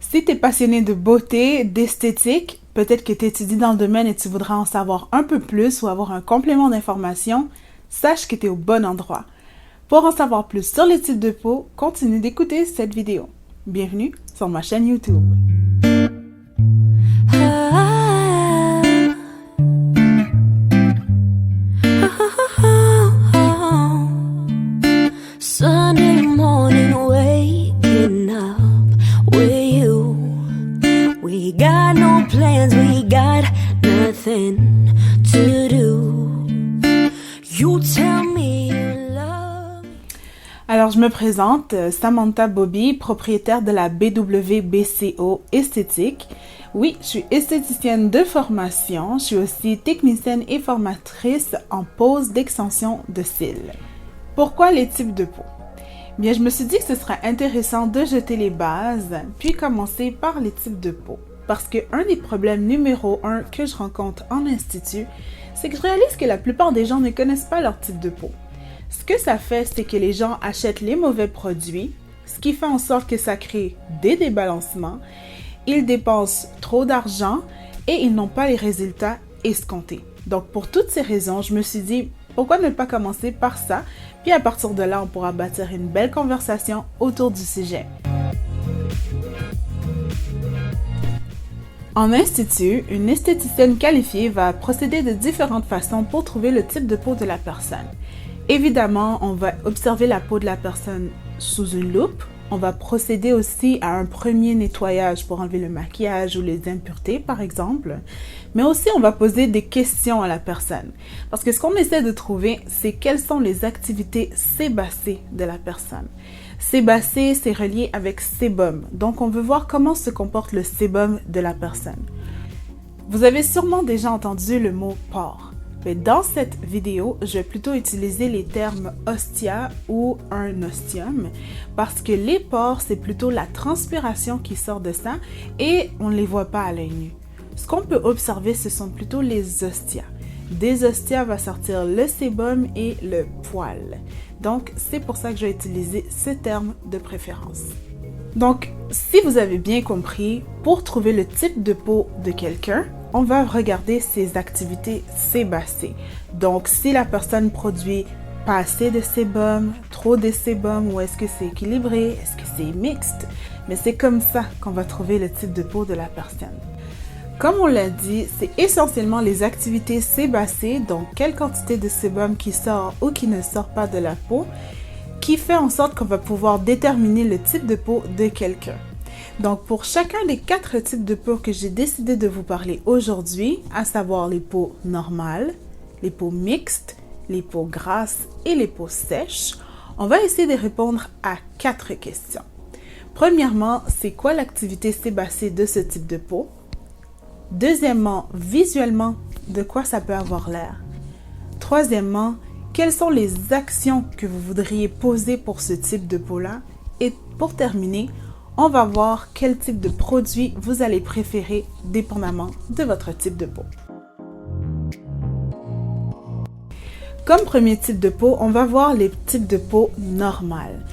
Si tu es passionné de beauté, d'esthétique, peut-être que tu étudies dans le domaine et tu voudrais en savoir un peu plus ou avoir un complément d'information, sache que tu es au bon endroit. Pour en savoir plus sur les types de peau, continue d'écouter cette vidéo. Bienvenue sur ma chaîne YouTube. Sunday morning, waking up with you. We got no plans, we got nothing to do. You tell me you love me. Alors, je me présente, Samantha Bobby, propriétaire de la BWBCO Esthétique. Oui, je suis esthéticienne de formation. Je suis aussi technicienne et formatrice en pose d'extension de cils. Pourquoi les types de peau? Bien, je me suis dit que ce serait intéressant de jeter les bases, puis commencer par les types de peau. Parce que un des problèmes numéro 1 que je rencontre en institut, c'est que je réalise que la plupart des gens ne connaissent pas leur type de peau. Ce que ça fait, c'est que les gens achètent les mauvais produits, ce qui fait en sorte que ça crée des débalancements, ils dépensent trop d'argent et ils n'ont pas les résultats escomptés. Donc, pour toutes ces raisons, je me suis dit, pourquoi ne pas commencer par ça? Puis à partir de là, on pourra bâtir une belle conversation autour du sujet. En institut, une esthéticienne qualifiée va procéder de différentes façons pour trouver le type de peau de la personne. Évidemment, on va observer la peau de la personne sous une loupe. On va procéder aussi à un premier nettoyage pour enlever le maquillage ou les impuretés, par exemple. Mais aussi, on va poser des questions à la personne. Parce que ce qu'on essaie de trouver, c'est quelles sont les activités sébacées de la personne. Sébacé, c'est relié avec sébum. Donc, on veut voir comment se comporte le sébum de la personne. Vous avez sûrement déjà entendu le mot pore. Mais dans cette vidéo, je vais plutôt utiliser les termes ostia ou un ostium parce que les pores, c'est plutôt la transpiration qui sort de ça et on ne les voit pas à l'œil nu. Ce qu'on peut observer, ce sont plutôt les ostias. Des ostias va sortir le sébum et le poil. Donc, c'est pour ça que je vais utiliser ce terme de préférence. Donc, si vous avez bien compris, pour trouver le type de peau de quelqu'un, on va regarder ses activités sébacées. Donc, si la personne produit pas assez de sébum, trop de sébum, ou est-ce que c'est équilibré, est-ce que c'est mixte, mais c'est comme ça qu'on va trouver le type de peau de la personne. Comme on l'a dit, c'est essentiellement les activités sébacées, donc quelle quantité de sébum qui sort ou qui ne sort pas de la peau, qui fait en sorte qu'on va pouvoir déterminer le type de peau de quelqu'un. Donc, pour chacun des 4 types de peau que j'ai décidé de vous parler aujourd'hui, à savoir les peaux normales, les peaux mixtes, les peaux grasses et les peaux sèches, on va essayer de répondre à 4 questions. Premièrement, c'est quoi l'activité sébacée de ce type de peau? Deuxièmement, visuellement, de quoi ça peut avoir l'air? Troisièmement, quelles sont les actions que vous voudriez poser pour ce type de peau-là? Et pour terminer, on va voir quel type de produit vous allez préférer dépendamment de votre type de peau. Comme premier type de peau, on va voir les types de peau normales.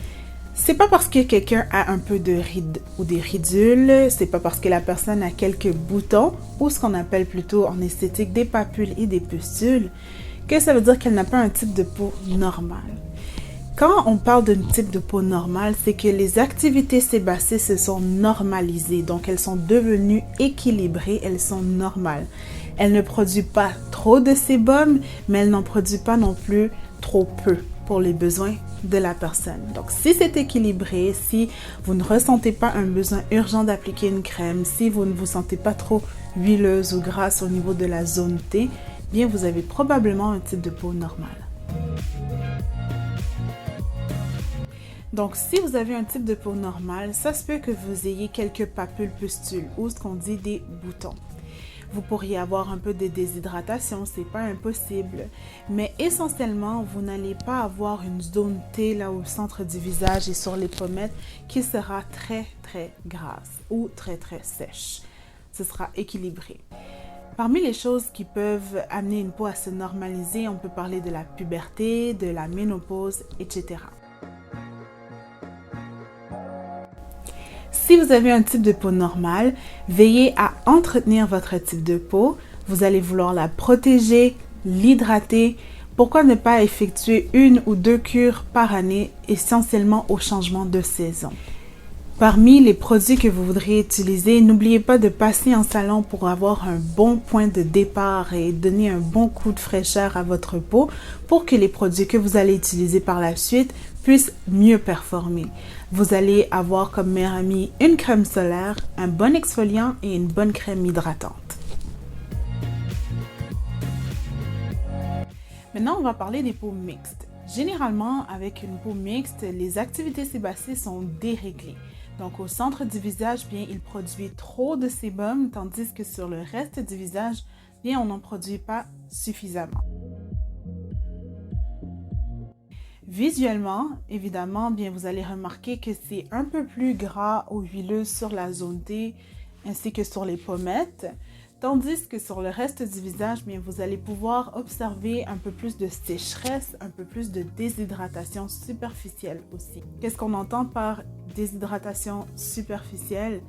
C'est pas parce que quelqu'un a un peu de rides ou des ridules, c'est pas parce que la personne a quelques boutons ou ce qu'on appelle plutôt en esthétique des papules et des pustules que ça veut dire qu'elle n'a pas un type de peau normal. Quand on parle d'un type de peau normale, c'est que les activités sébacées se sont normalisées, donc elles sont devenues équilibrées, elles sont normales. Elle ne produit pas trop de sébum, mais elle n'en produit pas non plus trop peu pour les besoins de la personne. Donc, si c'est équilibré, si vous ne ressentez pas un besoin urgent d'appliquer une crème, si vous ne vous sentez pas trop huileuse ou grasse au niveau de la zone T, bien, vous avez probablement un type de peau normal. Donc, si vous avez un type de peau normal, ça se peut que vous ayez quelques papules pustules ou ce qu'on dit des boutons. Vous pourriez avoir un peu de déshydratation, c'est pas impossible, mais essentiellement, vous n'allez pas avoir une zone T là au centre du visage et sur les pommettes qui sera très grasse ou très sèche. Ce sera équilibré. Parmi les choses qui peuvent amener une peau à se normaliser, on peut parler de la puberté, de la ménopause, etc. Si vous avez un type de peau normal, veillez à entretenir votre type de peau. Vous allez vouloir la protéger, l'hydrater. Pourquoi ne pas effectuer 1 ou 2 cures par année, essentiellement au changement de saison? Parmi les produits que vous voudriez utiliser, n'oubliez pas de passer en salon pour avoir un bon point de départ et donner un bon coup de fraîcheur à votre peau pour que les produits que vous allez utiliser par la suite puissent mieux performer. Vous allez avoir comme meilleur ami une crème solaire, un bon exfoliant et une bonne crème hydratante. Maintenant, on va parler des peaux mixtes. Généralement, avec une peau mixte, les activités sébacées sont déréglées. Donc, au centre du visage, bien, il produit trop de sébum, tandis que sur le reste du visage, bien, on n'en produit pas suffisamment. Visuellement, évidemment, bien, vous allez remarquer que c'est un peu plus gras ou huileux sur la zone T, ainsi que sur les pommettes. Tandis que sur le reste du visage, bien, vous allez pouvoir observer un peu plus de sécheresse, un peu plus de déshydratation superficielle aussi. Qu'est-ce qu'on entend par déshydratation superficielle?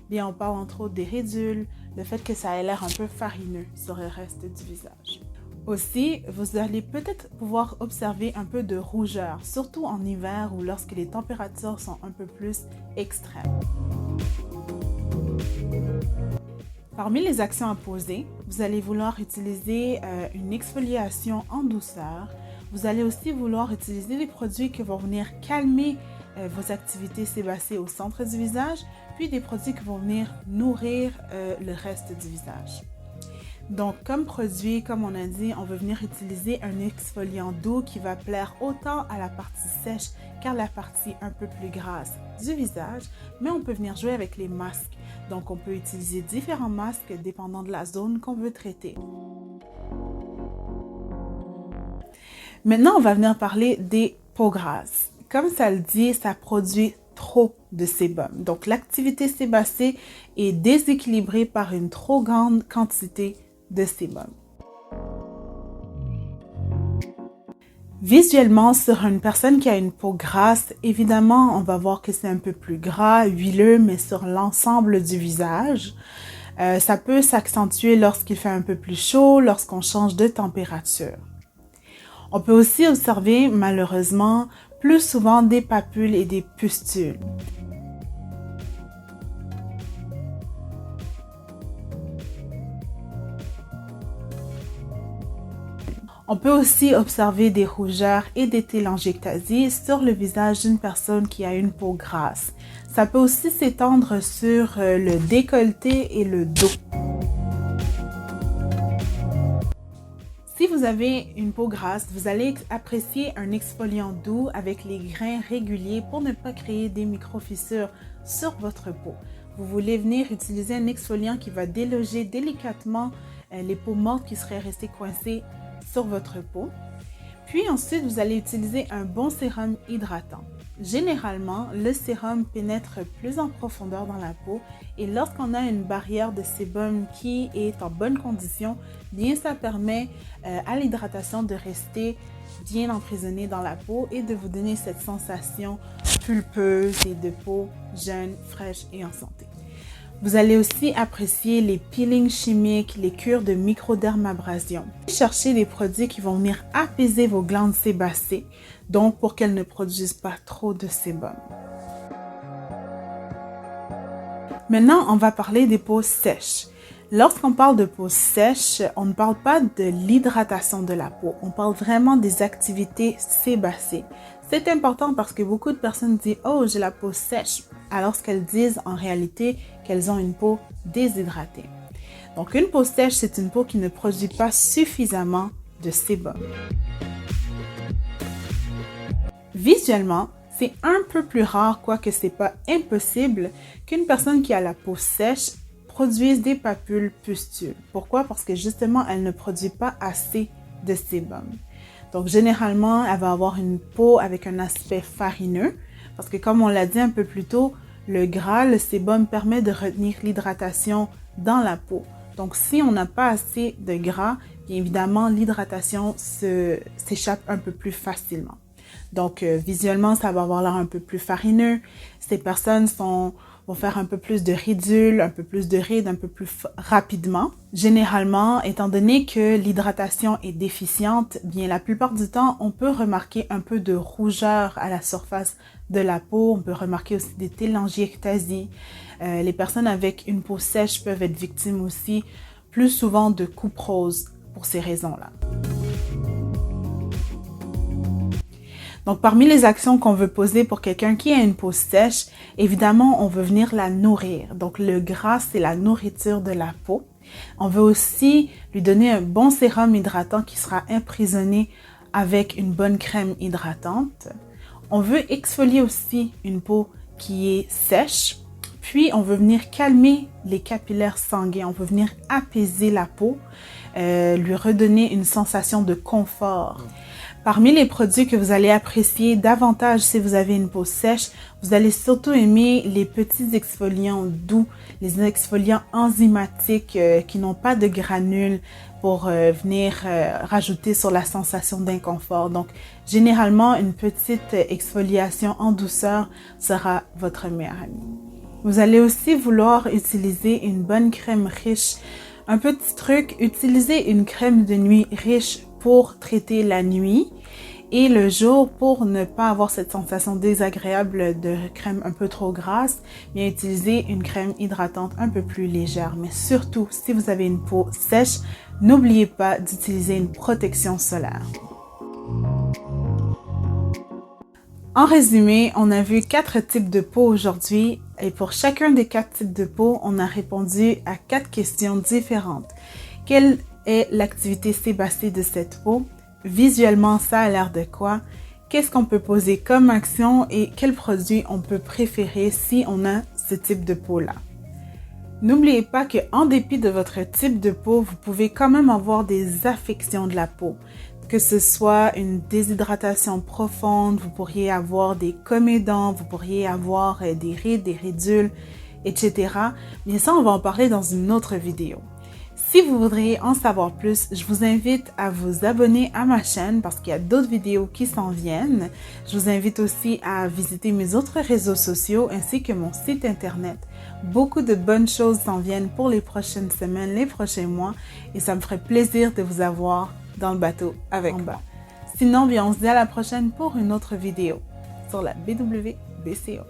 Bien, on parle entre autres des ridules, le fait que ça ait l'air un peu farineux sur le reste du visage. Aussi, vous allez peut-être pouvoir observer un peu de rougeur, surtout en hiver ou lorsque les températures sont un peu plus extrêmes. Parmi les actions à poser, vous allez vouloir utiliser une exfoliation en douceur. Vous allez aussi vouloir utiliser des produits qui vont venir calmer vos activités sébacées au centre du visage, puis des produits qui vont venir nourrir le reste du visage. Donc, comme produit, comme on a dit, on va venir utiliser un exfoliant doux qui va plaire autant à la partie sèche qu'à la partie un peu plus grasse du visage, mais on peut venir jouer avec les masques. Donc, on peut utiliser différents masques dépendant de la zone qu'on veut traiter. Maintenant, on va venir parler des peaux grasses. Comme ça le dit, ça produit trop de sébum. Donc, l'activité sébacée est déséquilibrée par une trop grande quantité de sébum. Visuellement, sur une personne qui a une peau grasse, évidemment, on va voir que c'est un peu plus gras, huileux, mais sur l'ensemble du visage. Ça peut s'accentuer lorsqu'il fait un peu plus chaud, lorsqu'on change de température. On peut aussi observer, malheureusement, plus souvent des papules et des pustules. On peut aussi observer des rougeurs et des télangiectasies sur le visage d'une personne qui a une peau grasse. Ça peut aussi s'étendre sur le décolleté et le dos. Si vous avez une peau grasse, vous allez apprécier un exfoliant doux avec les grains réguliers pour ne pas créer des micro-fissures sur votre peau. Vous voulez venir utiliser un exfoliant qui va déloger délicatement les peaux mortes qui seraient restées coincées sur votre peau. Puis ensuite, vous allez utiliser un bon sérum hydratant. Généralement, le sérum pénètre plus en profondeur dans la peau et lorsqu'on a une barrière de sébum qui est en bonne condition, bien ça permet à l'hydratation de rester bien emprisonnée dans la peau et de vous donner cette sensation pulpeuse et de peau jeune, fraîche et en santé. Vous allez aussi apprécier les peelings chimiques, les cures de microdermabrasion. Cherchez des produits qui vont venir apaiser vos glandes sébacées, donc pour qu'elles ne produisent pas trop de sébum. Maintenant, on va parler des peaux sèches. Lorsqu'on parle de peau sèche, on ne parle pas de l'hydratation de la peau, on parle vraiment des activités sébacées. C'est important parce que beaucoup de personnes disent « Oh, j'ai la peau sèche », alors qu'elles disent en réalité qu'elles ont une peau déshydratée. Donc, une peau sèche, c'est une peau qui ne produit pas suffisamment de sébum. Visuellement, c'est un peu plus rare, quoique ce n'est pas impossible, qu'une personne qui a la peau sèche produise des papules pustules. Pourquoi? Parce que justement, elle ne produit pas assez de sébum. Donc, généralement, elle va avoir une peau avec un aspect farineux parce que, comme on l'a dit un peu plus tôt, le gras, le sébum permet de retenir l'hydratation dans la peau. Donc, si on n'a pas assez de gras, bien évidemment, l'hydratation s'échappe un peu plus facilement. Donc, visuellement, ça va avoir l'air un peu plus farineux. Ces personnes sont vont faire un peu plus de ridules, un peu plus de rides, un peu plus rapidement. Généralement, étant donné que l'hydratation est déficiente, bien la plupart du temps, on peut remarquer un peu de rougeur à la surface de la peau. On peut remarquer aussi des télangiectasies. Les personnes avec une peau sèche peuvent être victimes aussi plus souvent de couperose pour ces raisons-là. Donc, parmi les actions qu'on veut poser pour quelqu'un qui a une peau sèche, évidemment, on veut venir la nourrir. Donc, le gras, c'est la nourriture de la peau. On veut aussi lui donner un bon sérum hydratant qui sera emprisonné avec une bonne crème hydratante. On veut exfolier aussi une peau qui est sèche. Puis, on veut venir calmer les capillaires sanguins. On veut venir apaiser la peau, lui redonner une sensation de confort. Parmi les produits que vous allez apprécier davantage si vous avez une peau sèche, vous allez surtout aimer les petits exfoliants doux, les exfoliants enzymatiques qui n'ont pas de granules pour venir rajouter sur la sensation d'inconfort. Donc, généralement, une petite exfoliation en douceur sera votre meilleur ami. Vous allez aussi vouloir utiliser une bonne crème riche. Un petit truc, utilisez une crème de nuit riche pour traiter la nuit et le jour pour ne pas avoir cette sensation désagréable de crème un peu trop grasse, bien utiliser une crème hydratante un peu plus légère. Mais surtout, si vous avez une peau sèche, n'oubliez pas d'utiliser une protection solaire. En résumé, on a vu 4 types de peau aujourd'hui et pour chacun des 4 types de peau, on a répondu à 4 questions différentes. Quelle est l'activité sébacée de cette peau? Visuellement, ça a l'air de quoi? Qu'est-ce qu'on peut poser comme action et quels produits on peut préférer si on a ce type de peau-là? N'oubliez pas qu'en dépit de votre type de peau, vous pouvez quand même avoir des affections de la peau. Que ce soit une déshydratation profonde, vous pourriez avoir des comédons, vous pourriez avoir des rides, des ridules, etc. Mais ça, on va en parler dans une autre vidéo. Si vous voudriez en savoir plus, je vous invite à vous abonner à ma chaîne parce qu'il y a d'autres vidéos qui s'en viennent. Je vous invite aussi à visiter mes autres réseaux sociaux ainsi que mon site internet. Beaucoup de bonnes choses s'en viennent pour les prochaines semaines, les prochains mois et ça me ferait plaisir de vous avoir dans le bateau avec moi. Sinon, bien, on se dit à la prochaine pour une autre vidéo sur la BWBCO.